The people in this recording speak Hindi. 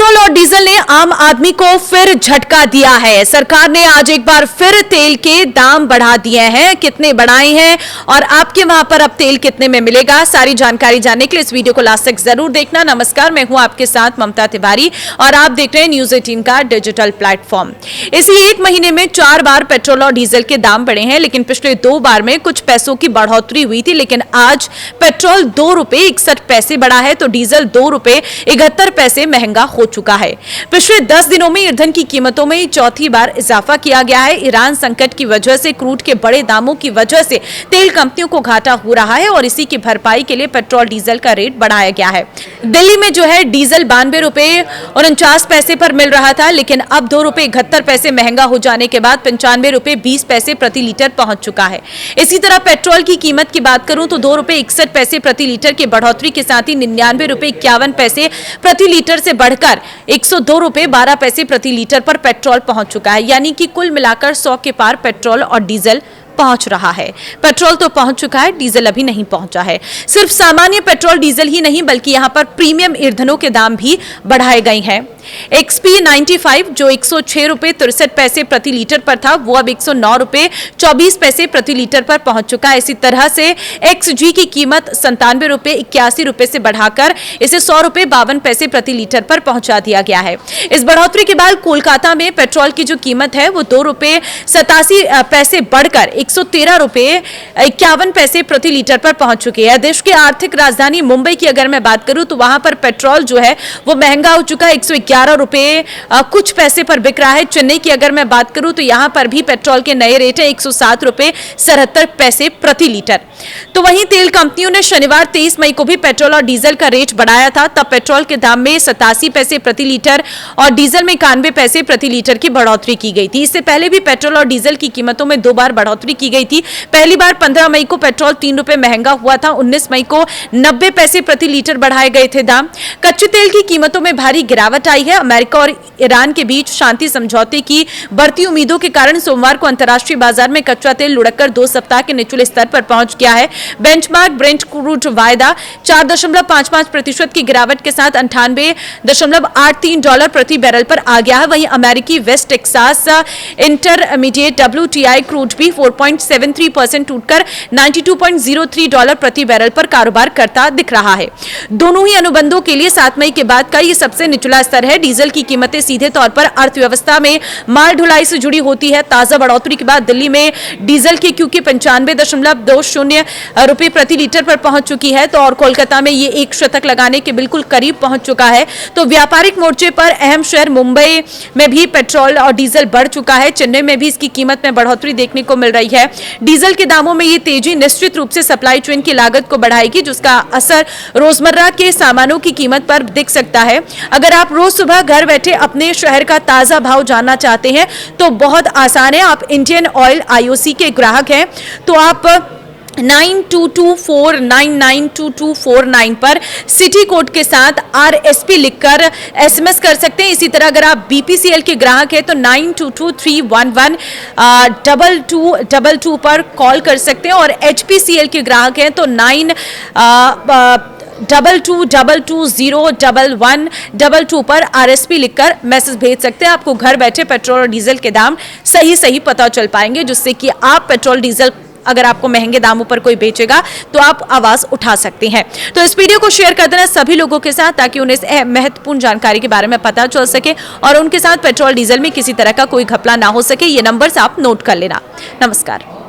पेट्रोल और डीजल ने आम आदमी को फिर झटका दिया है। सरकार ने आज एक बार फिर तेल के दाम बढ़ा दिए हैं। कितने बढ़ाए हैं और आपके वहां पर अब तेल कितने में मिलेगा, सारी जानकारी जानने के लिए इस वीडियो को लास्ट तक जरूर देखना। नमस्कार, मैं हूं आपके साथ ममता तिवारी और आप देख रहे हैं न्यूज 18 का डिजिटल प्लेटफॉर्म। इसी एक महीने में 4 बार पेट्रोल और डीजल के दाम बढ़े हैं, लेकिन पिछले 2 बार में कुछ पैसों की बढ़ोतरी हुई थी। लेकिन आज पेट्रोल 2 रुपए 61 पैसे बढ़ा है तो डीजल 2 रुपए 71 पैसे महंगा हो चुका है। पिछले 10 दिनों में ईंधन की कीमतों में चौथी बार इजाफा किया गया है। ईरान संकट की वजह से क्रूड के बड़े दामों की वजह से तेल कंपनियों को घाटा हो रहा है और इसी की भरपाई के लिए पेट्रोल डीजल का रेट बढ़ाया गया है। दिल्ली में जो है डीजल 92 रुपए 49 पैसे पर मिल रहा था, लेकिन अब 2 रुपए 71 पैसे महंगा हो जाने के बाद 95 रुपए 20 पैसे प्रति लीटर पहुंच चुका है। इसी तरह पेट्रोल की कीमत की बात करूं तो 2 रुपए 61 पैसे प्रति लीटर की बढ़ोतरी के साथ ही 99 रुपए 51 पैसे प्रति लीटर से बढ़कर 102 रुपए 12 पैसे प्रति लीटर पर पेट्रोल पहुंच चुका है। यानी कि कुल मिलाकर 100 के पार पेट्रोल और डीजल पहुंच रहा है। पेट्रोल तो पहुंच चुका है, डीजल अभी नहीं पहुंचा है। सिर्फ सामान्य पेट्रोल डीजल ही नहीं बल्कि यहां पर प्रीमियम ईंधनों के दाम भी बढ़ाए गए हैं। XP 95 जो 106 रुपए 63 पैसे प्रति लीटर पर था, वो अब 109 रुपए 24 पैसे प्रति लीटर पर पहुंच चुका है। इसी तरह से XG की कीमत 97 रुपए 81 रुपए से बढ़ाकर इसे 100 रुपए 52 पैसे प्रति लीटर पर पहुंचा दिया गया है। इस बढ़ोतरी के बाद कोलकाता में पेट्रोल की जो कीमत है वो 2 रुपए 87 पैसे बढ़कर 113 रुपए 51 पैसे प्रति लीटर पर पहुंच चुकी है। देश की आर्थिक राजधानी मुंबई की अगर मैं बात करूं तो वहां पर पेट्रोल जो है वो महंगा हो चुका है, 111 रुपए कुछ पैसे पर बिक रहा है। चेन्नई की अगर मैं बात करूं तो यहां पर भी पेट्रोल के नए रेट है 107 रुपए 77 पैसे प्रति लीटर। तो वहीं तेल कंपनियों ने शनिवार 23 मई को भी पेट्रोल और डीजल का रेट बढ़ाया था। तब पेट्रोल के दाम में 87 पैसे प्रति लीटर और डीजल में 91 पैसे प्रति लीटर की बढ़ोतरी की गई थी। इससे पहले भी पेट्रोल और डीजल की कीमतों में 2 बार बढ़ोतरी की गई थी। पहली बार 15 मई को पेट्रोल 3 रुपए महंगा हुआ था। 19 मई को 90 पैसे प्रति लीटर बढ़ाए गए थे दाम। कच्चे तेल की कीमतों में भारी गिरावट आई है। अमेरिका और ईरान के बीच शांति समझौते की बढ़ती उम्मीदों के कारण सोमवार को अंतर्राष्ट्रीय बाजार में कच्चा तेल लुढ़ककर 2 सप्ताह के निचले स्तर पर पहुंच गया है। बेंचमार्क ब्रेंट क्रूड वायदा 4.55% की गिरावट के साथ 98.83 डॉलर प्रति बैरल पर आ गया है। वहीं अमेरिकी West Texas intermediate WTI crude भी 4.73% टूटकर 92.03 डॉलर प्रति बैरल पर कारोबार करता दिख रहा है। दोनों ही अनुबंधों के लिए 7 मई के बाद का ये सबसे निचला स्तर है। डीजल की कीमतें सीधे तौर पर अर्थव्यवस्था में माल ढुलाई से जुड़ी होती है। ताजा बढ़ोतरी के बाद दिल्ली में डीजल की क्योंकि 95.20 रुपए प्रति लीटर पर पहुंच चुकी है, तो और कोलकाता में ये एक शतक लगाने के बिल्कुल करीब पहुंच चुका है। तो व्यापारिक मोर्चे पर अहम शहर मुंबई में भी पेट्रोल और डीजल बढ़ चुका है। चेन्नई में भी इसकी कीमत में बढ़ोतरी देखने को मिल रही है। डीजल के दामों में ये तेजी निश्चित रूप से सप्लाई चेन की लागत को बढ़ाएगी, जिसका असर रोजमर्रा के सामानों की कीमत पर दिख सकता है। अगर आप रोज सुबह घर बैठे अपने शहर का ताजा भाव जानना चाहते हैं तो बहुत आसान है। आप इंडियन ऑयल IOC के ग्राहक हैं तो आप 9224992249 पर सिटी कोड के साथ RSP लिखकर SMS कर सकते हैं। इसी तरह अगर आप BPCL के ग्राहक हैं तो 9223112222 पर कॉल कर सकते हैं और HPCL के ग्राहक हैं तो 9222011122 पर RSP लिखकर मैसेज भेज सकते हैं। आपको घर बैठे पेट्रोल और डीजल के दाम सही पता चल पाएंगे, जिससे कि आप पेट्रोल डीजल अगर आपको महंगे दामों पर कोई बेचेगा तो आप आवाज उठा सकते हैं। तो इस वीडियो को शेयर कर देना सभी लोगों के साथ ताकि उन्हें इस महत्वपूर्ण जानकारी के बारे में पता चल सके और उनके साथ पेट्रोल डीजल में किसी तरह का कोई घपला ना हो सके। ये नंबर्स आप नोट कर लेना। नमस्कार।